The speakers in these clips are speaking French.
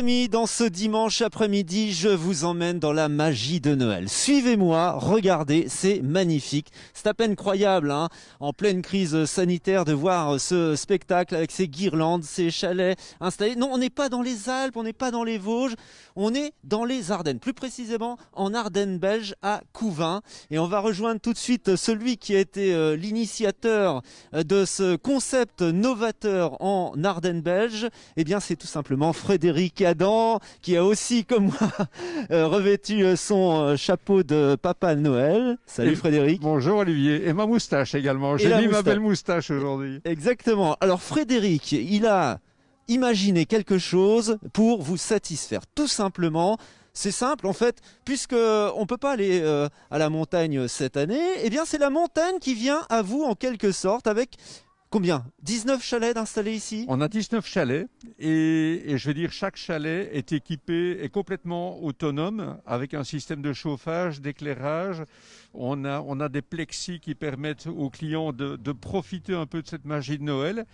amis, dans ce dimanche après-midi, je vous emmène dans la magie de Noël. Suivez-moi, regardez, c'est magnifique. C'est à peine croyable, hein, en pleine crise sanitaire, de voir ce spectacle avec ces guirlandes, ces chalets installés. Non, on n'est pas dans les Alpes, on n'est pas dans les Vosges, on est dans les Ardennes. Plus précisément, en Ardennes belges, à Couvin. Et on va rejoindre tout de suite celui qui a été l'initiateur de ce concept novateur en Ardennes belges. Eh bien, c'est tout simplement Frédéric Adam, qui a aussi, comme moi, revêtu son chapeau de Papa Noël. Salut Frédéric. Bonjour Olivier, et ma moustache également. J'ai mis ma belle moustache aujourd'hui. Exactement. Alors Frédéric, il a imaginé quelque chose pour vous satisfaire. Tout simplement, c'est simple en fait, puisque on peut pas aller à la montagne cette année, eh bien c'est la montagne qui vient à vous en quelque sorte avec... Combien? 19 chalets installés ici? On a 19 chalets et je vais dire chaque chalet est équipé, est complètement autonome avec un système de chauffage, d'éclairage. On a des plexis qui permettent aux clients de profiter un peu de cette magie de Noël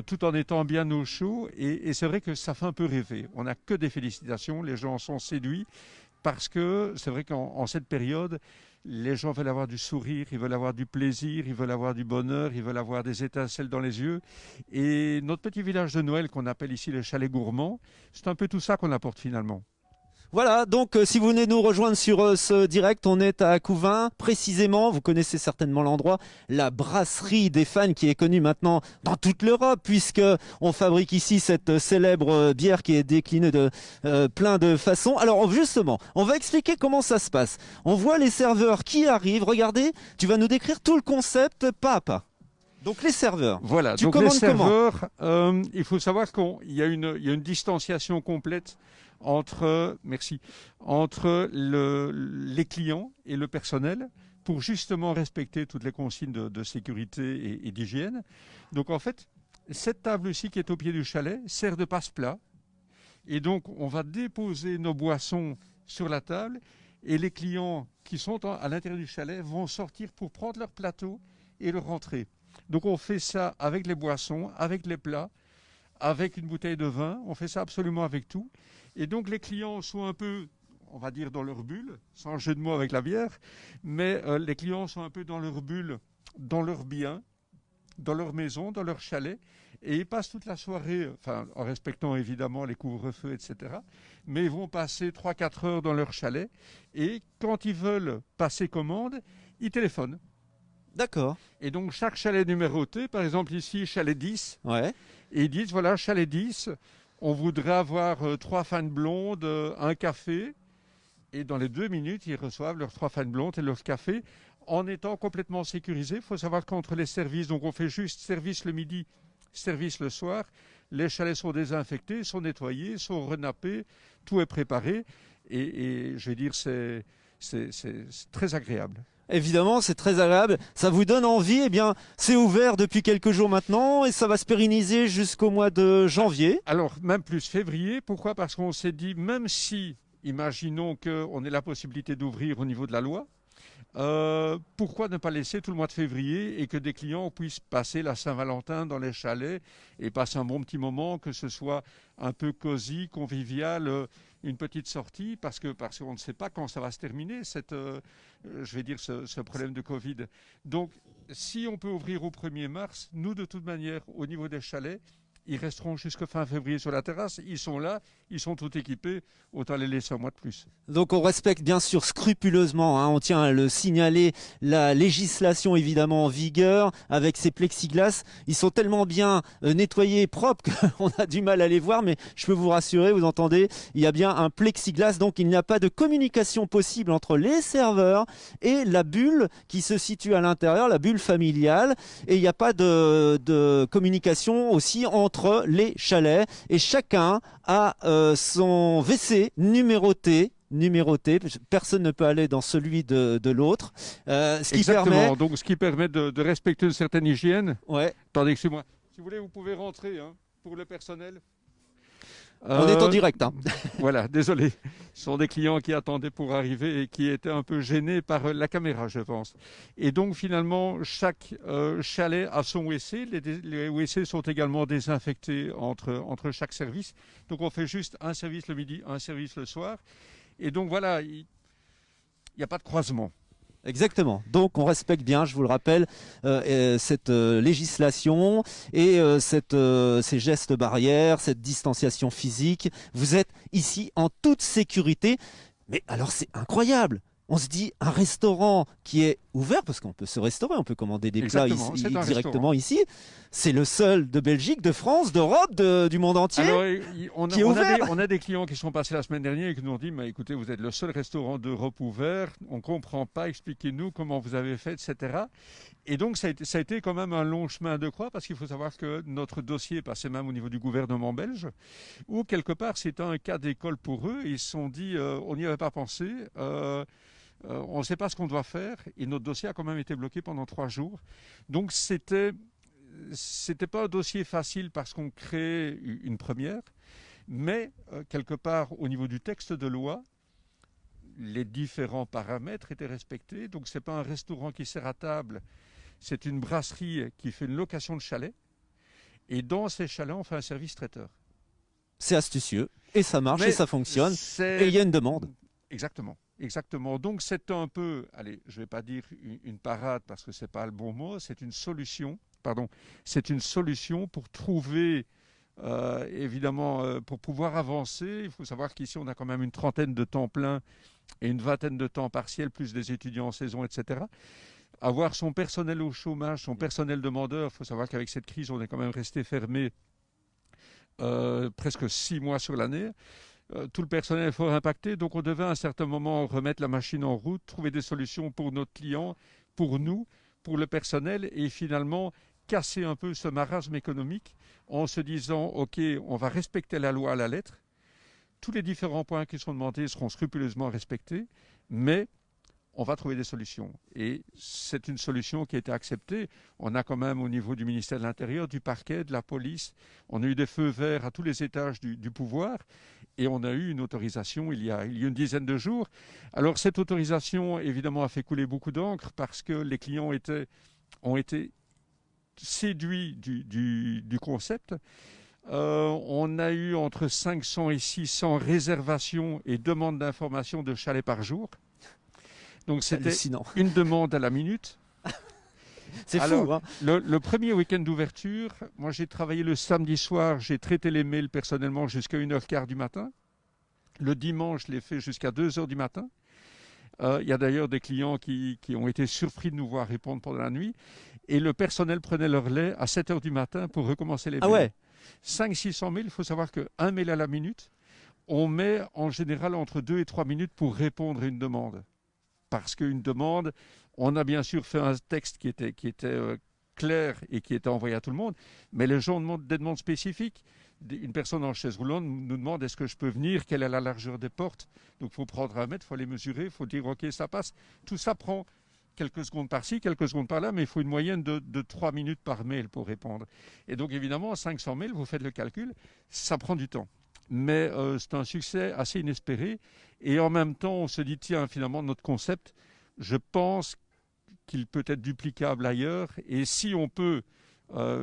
tout en étant bien au chaud. Et c'est vrai que ça fait un peu rêver. On n'a que des félicitations, les gens sont séduits parce que c'est vrai qu'en cette période, les gens veulent avoir du sourire, ils veulent avoir du plaisir, ils veulent avoir du bonheur, ils veulent avoir des étincelles dans les yeux. Et notre petit village de Noël qu'on appelle ici le chalet gourmand, c'est un peu tout ça qu'on apporte finalement. Voilà, donc si vous venez nous rejoindre sur ce direct, on est à Couvin, précisément, vous connaissez certainement l'endroit, la brasserie des fans qui est connue maintenant dans toute l'Europe, puisque on fabrique ici cette célèbre bière qui est déclinée de plein de façons. Alors justement, on va expliquer comment ça se passe. On voit les serveurs qui arrivent, regardez, tu vas nous décrire tout le concept pas à pas. Donc les serveurs. Voilà, tu donc les commandes serveurs, il faut savoir qu'il y a une distanciation complète entre les clients et le personnel pour justement respecter toutes les consignes de sécurité et d'hygiène. Donc en fait, cette table-ci qui est au pied du chalet sert de passe-plat. Et donc on va déposer nos boissons sur la table et les clients qui sont à l'intérieur du chalet vont sortir pour prendre leur plateau et le rentrer. Donc on fait ça avec les boissons, avec les plats, avec une bouteille de vin, on fait ça absolument avec tout. Et donc les clients sont un peu, on va dire, dans leur bulle, sans jeu de mots avec la bière, mais les clients sont un peu dans leur bulle, dans leur bien, dans leur maison, dans leur chalet, et ils passent toute la soirée, enfin en respectant évidemment les couvre-feux, etc., mais ils vont passer 3-4 heures dans leur chalet, et quand ils veulent passer commande, ils téléphonent. D'accord. Et donc chaque chalet numéroté, par exemple ici chalet 10, Ouais. et ils disent voilà chalet 10, on voudrait avoir 3 fans blondes, un café, et dans les 2 minutes ils reçoivent leurs 3 fans blondes et leur café en étant complètement sécurisés. Il faut savoir qu'entre les services, donc on fait juste service le midi, service le soir, les chalets sont désinfectés, sont nettoyés, sont renappés, tout est préparé, et je vais dire c'est très agréable. Évidemment, c'est très agréable. Ça vous donne envie. Eh bien, c'est ouvert depuis quelques jours maintenant et ça va se pérenniser jusqu'au mois de janvier. Alors, même plus février. Pourquoi? Parce qu'on s'est dit, même si, imaginons qu'on ait la possibilité d'ouvrir au niveau de la loi, pourquoi ne pas laisser tout le mois de février et que des clients puissent passer la Saint-Valentin dans les chalets et passer un bon petit moment, que ce soit un peu cosy, convivial, une petite sortie, parce qu'on ne sait pas quand ça va se terminer, ce problème de Covid. Donc, si on peut ouvrir au 1er mars, nous, de toute manière, au niveau des chalets, ils resteront jusqu'à fin février sur la terrasse. Ils sont là, ils sont tout équipés. Autant les laisser un mois de plus. Donc on respecte bien sûr scrupuleusement, hein, on tient à le signaler, la législation évidemment en vigueur avec ces plexiglas. Ils sont tellement bien nettoyés, propres qu'on a du mal à les voir, mais je peux vous rassurer, vous entendez, il y a bien un plexiglas, donc il n'y a pas de communication possible entre les serveurs et la bulle qui se situe à l'intérieur, la bulle familiale, et il n'y a pas de communication aussi entre les chalets, et chacun a son WC numéroté, personne ne peut aller dans celui de l'autre. Exactement, donc ce qui permet de respecter une certaine hygiène. Ouais. Attendez, excusez-moi. Si vous voulez, vous pouvez rentrer, hein, pour le personnel. On est en direct, hein. Voilà, désolé. Ce sont des clients qui attendaient pour arriver et qui étaient un peu gênés par la caméra, je pense. Et donc, finalement, chaque chalet a son WC. Les WC sont également désinfectés entre chaque service. Donc, on fait juste un service le midi, un service le soir. Et donc, voilà, il n'y a pas de croisement. Exactement. Donc on respecte bien, je vous le rappelle, cette législation et ces gestes barrières, cette distanciation physique. Vous êtes ici en toute sécurité. Mais alors c'est incroyable. On se dit un restaurant qui est ouvert, parce qu'on peut se restaurer, on peut commander des plats directement ici. C'est le seul de Belgique, de France, d'Europe, du monde entier. Alors, qui est ouvert. On a des clients qui sont passés la semaine dernière et qui nous ont dit écoutez, vous êtes le seul restaurant d'Europe ouvert, on ne comprend pas, expliquez-nous comment vous avez fait, etc. Et donc, ça a été quand même un long chemin de croix, parce qu'il faut savoir que notre dossier passait même au niveau du gouvernement belge, où quelque part, c'était un cas d'école pour eux. Ils se sont dit on n'y avait pas pensé. On ne sait pas ce qu'on doit faire, et notre dossier a quand même été bloqué pendant 3 jours. Donc c'était pas un dossier facile parce qu'on crée une première, mais quelque part au niveau du texte de loi, les différents paramètres étaient respectés. Donc c'est pas un restaurant qui sert à table, c'est une brasserie qui fait une location de chalet, et dans ces chalets on fait un service traiteur. C'est astucieux, et ça marche, et ça fonctionne, et il y a une demande. Exactement. Exactement. Donc c'est un peu, allez, je ne vais pas dire une parade parce que ce n'est pas le bon mot, c'est une solution. C'est une solution pour trouver, évidemment, pour pouvoir avancer. Il faut savoir qu'ici on a quand même une trentaine de temps plein et une vingtaine de temps partiels, plus des étudiants en saison, etc. Avoir son personnel au chômage, son personnel demandeur, il faut savoir qu'avec cette crise, on est quand même resté fermé presque 6 mois sur l'année. Tout le personnel est fort impacté, donc on devait à un certain moment remettre la machine en route, trouver des solutions pour notre client, pour nous, pour le personnel, et finalement casser un peu ce marasme économique en se disant ok, on va respecter la loi à la lettre, tous les différents points qui sont demandés seront scrupuleusement respectés, mais on va trouver des solutions. Et c'est une solution qui a été acceptée. On a quand même au niveau du ministère de l'Intérieur, du parquet, de la police, on a eu des feux verts à tous les étages du pouvoir, et on a eu une autorisation il y a une dizaine de jours. Alors cette autorisation, évidemment, a fait couler beaucoup d'encre parce que les clients ont été séduits du concept. On a eu entre 500 et 600 réservations et demandes d'informations de chalets par jour. Donc c'était une demande à la minute. C'est fou, hein. Le premier week-end d'ouverture, moi j'ai travaillé le samedi soir, j'ai traité les mails personnellement jusqu'à 1h15 du matin. Le dimanche, je l'ai fait jusqu'à 2h du matin. Il y a d'ailleurs des clients qui ont été surpris de nous voir répondre pendant la nuit. Et le personnel prenait leur lait à 7h du matin pour recommencer les mails. Ah ouais. 500-600 mails, il faut savoir qu'un mail à la minute, on met en général entre 2 et 3 minutes pour répondre à une demande. Parce qu'une demande, on a bien sûr fait un texte qui était clair et qui était envoyé à tout le monde, mais les gens demandent des demandes spécifiques. Une personne en chaise roulante nous demande est-ce que je peux venir, quelle est la largeur des portes. Donc il faut prendre 1 mètre, il faut les mesurer, il faut dire ok, ça passe. Tout ça prend quelques secondes par-ci, quelques secondes par-là, mais il faut une moyenne de 3 minutes par mail pour répondre. Et donc évidemment, 500 mails, vous faites le calcul, ça prend du temps. Mais c'est un succès assez inespéré. Et en même temps, on se dit, tiens, finalement, notre concept, je pense qu'il peut être duplicable ailleurs. Et si on peut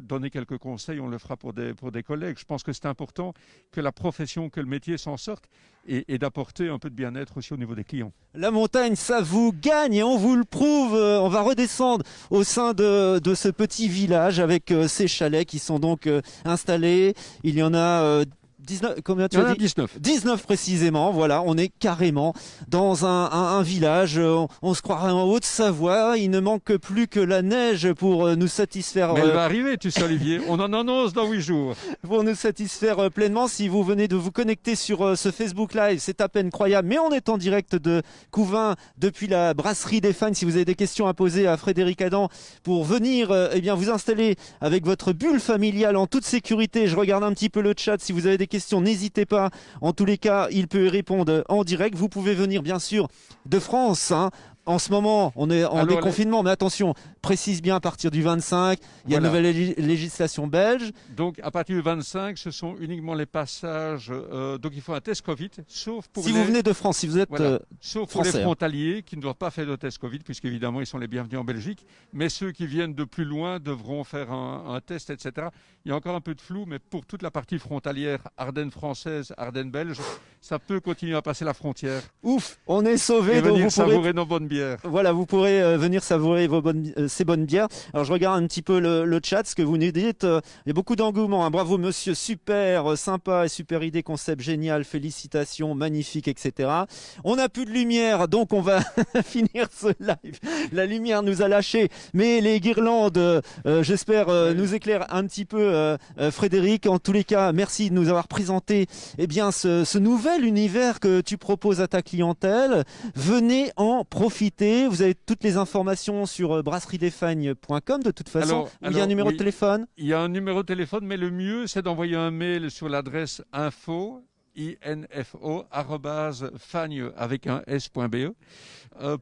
donner quelques conseils, on le fera pour des collègues. Je pense que c'est important que la profession, que le métier s'en sorte et d'apporter un peu de bien-être aussi au niveau des clients. La montagne, ça vous gagne et on vous le prouve. On va redescendre au sein de ce petit village avec ces chalets qui sont donc installés. Il y en a 19, combien tu as dit ? 19. 19 précisément, voilà, on est carrément dans un village, on se croirait en Haute-Savoie, il ne manque plus que la neige pour nous satisfaire. Mais elle va arriver, tu sais Olivier, on en annonce dans 8 jours. Pour nous satisfaire pleinement, si vous venez de vous connecter sur ce Facebook Live, c'est à peine croyable, mais on est en direct de Couvain depuis la brasserie des Fagnes. Si vous avez des questions à poser à Frédéric Adam pour venir eh bien, vous installer avec votre bulle familiale en toute sécurité, je regarde un petit peu le chat, si vous avez des questions, n'hésitez pas. En tous les cas, il peut y répondre en direct. Vous pouvez venir bien sûr de France, hein, En ce moment, on est en Alors, déconfinement, mais attention, précise bien à partir du 25, il y a une nouvelle législation belge. Donc à partir du 25, ce sont uniquement les passages, donc il faut un test Covid, sauf pour Si vous venez de France, si vous êtes sauf pour français, les frontaliers qui ne doivent pas faire de test Covid, puisqu'évidemment ils sont les bienvenus en Belgique, mais ceux qui viennent de plus loin devront faire un test, etc. Il y a encore un peu de flou, mais pour toute la partie frontalière, Ardennes française, Ardennes belge, ça peut continuer à passer la frontière. Ouf, on est sauvés. Et venir savourer nos bonnes bières. Voilà, vous pourrez venir savourer ces bonnes bières. Alors je regarde un petit peu le chat, ce que vous nous dites. Il y a beaucoup d'engouement. Hein. Bravo monsieur, super, sympa et super idée, concept génial, félicitations, magnifique, etc. On n'a plus de lumière, donc on va finir ce live. La lumière nous a lâché, mais les guirlandes, j'espère, nous éclairent un petit peu, Frédéric. En tous les cas, merci de nous avoir présenté ce nouvel univers que tu proposes à ta clientèle. Venez en profiter. Vous avez toutes les informations sur brasserie-des-fagnes.com de toute façon. Il y a un numéro de téléphone. Il y a un numéro de téléphone, mais le mieux, c'est d'envoyer un mail sur l'adresse info, @fagne avec un s.be.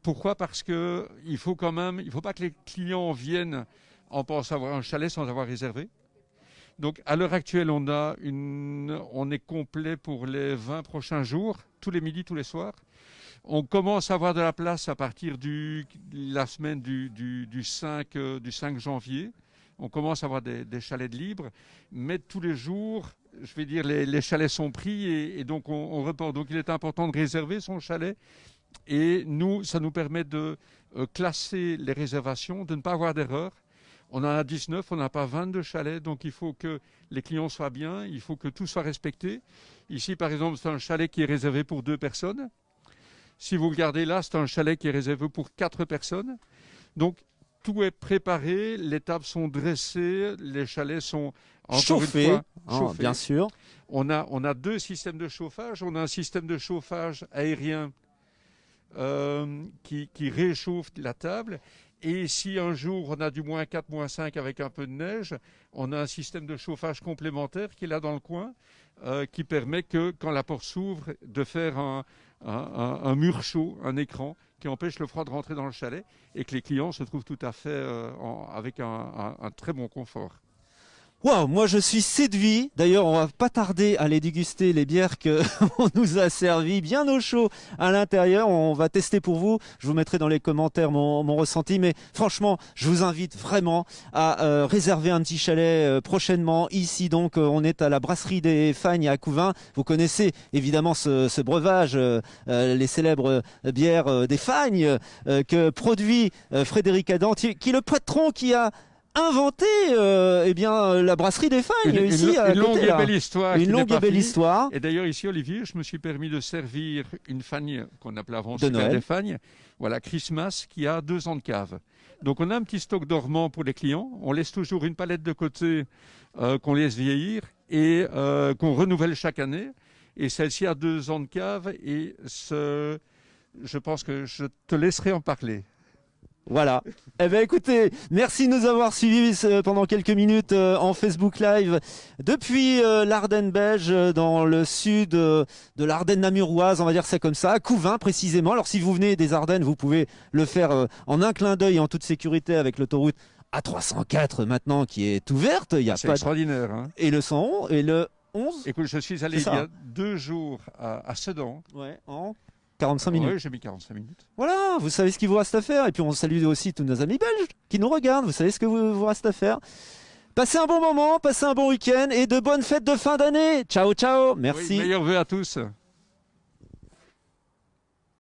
Pourquoi ? Parce que il faut pas que les clients viennent en pensant avoir un chalet sans avoir réservé. Donc, à l'heure actuelle, on est complet pour les 20 prochains jours, tous les midis, tous les soirs. On commence à avoir de la place à partir de la semaine du 5 janvier. On commence à avoir des chalets de libre, mais tous les jours, je vais dire, les chalets sont pris et donc on reporte. Donc, il est important de réserver son chalet et ça nous permet de classer les réservations, de ne pas avoir d'erreur. On en a 19, on n'a pas 22 chalets, donc il faut que les clients soient bien, il faut que tout soit respecté. Ici, par exemple, c'est un chalet qui est réservé pour 2 personnes. Si vous regardez là, c'est un chalet qui est réservé pour 4 personnes. Donc, tout est préparé, les tables sont dressées, les chalets sont chauffés. Chauffés. Bien sûr. On a 2 systèmes de chauffage. On a un système de chauffage aérien qui réchauffe la table. Et si un jour on a du -4, -5 avec un peu de neige, on a un système de chauffage complémentaire qui est là dans le coin, qui permet que quand la porte s'ouvre, de faire un mur chaud, un écran, qui empêche le froid de rentrer dans le chalet et que les clients se trouvent tout à fait avec un très bon confort. Waouh, moi je suis séduit. D'ailleurs, on va pas tarder à aller déguster les bières qu'on nous a servies bien au chaud à l'intérieur. On va tester pour vous. Je vous mettrai dans les commentaires mon ressenti. Mais franchement, je vous invite vraiment à réserver un petit chalet prochainement. Ici, donc, on est à la brasserie des Fagnes à Couvain. Vous connaissez évidemment ce breuvage, les célèbres bières des Fagnes que produit Frédéric Adam, qui est le patron qui a inventé la brasserie des Fagnes ici à une longue côté, et belle histoire. Une longue et belle histoire. Et d'ailleurs ici, Olivier, je me suis permis de servir une fagne qu'on appelait avant de Noël des Fagnes, voilà, Christmas, qui a 2 ans de cave. Donc on a un petit stock dormant pour les clients. On laisse toujours une palette de côté qu'on laisse vieillir et qu'on renouvelle chaque année. Et celle-ci a 2 ans de cave et je pense que je te laisserai en parler. Voilà. Eh bien, écoutez, merci de nous avoir suivis pendant quelques minutes en Facebook Live depuis l'Ardenne belge, dans le sud de l'Ardenne namuroise, on va dire ça comme ça, à Couvain précisément. Alors, si vous venez des Ardennes, vous pouvez le faire en un clin d'œil en toute sécurité avec l'autoroute A304 maintenant qui est ouverte. C'est extraordinaire. Hein. Et le 111 et le 11. Écoute, je suis allé il y a 2 jours à Sedan. Ouais, en 45 minutes. Oui, j'ai mis 45 minutes. Voilà, vous savez ce qu'il vous reste à faire. Et puis on salue aussi tous nos amis belges qui nous regardent. Vous savez ce que vous reste à faire. Passez un bon moment, passez un bon week-end et de bonnes fêtes de fin d'année. Ciao, ciao. Merci. Oui, meilleurs vœux à tous.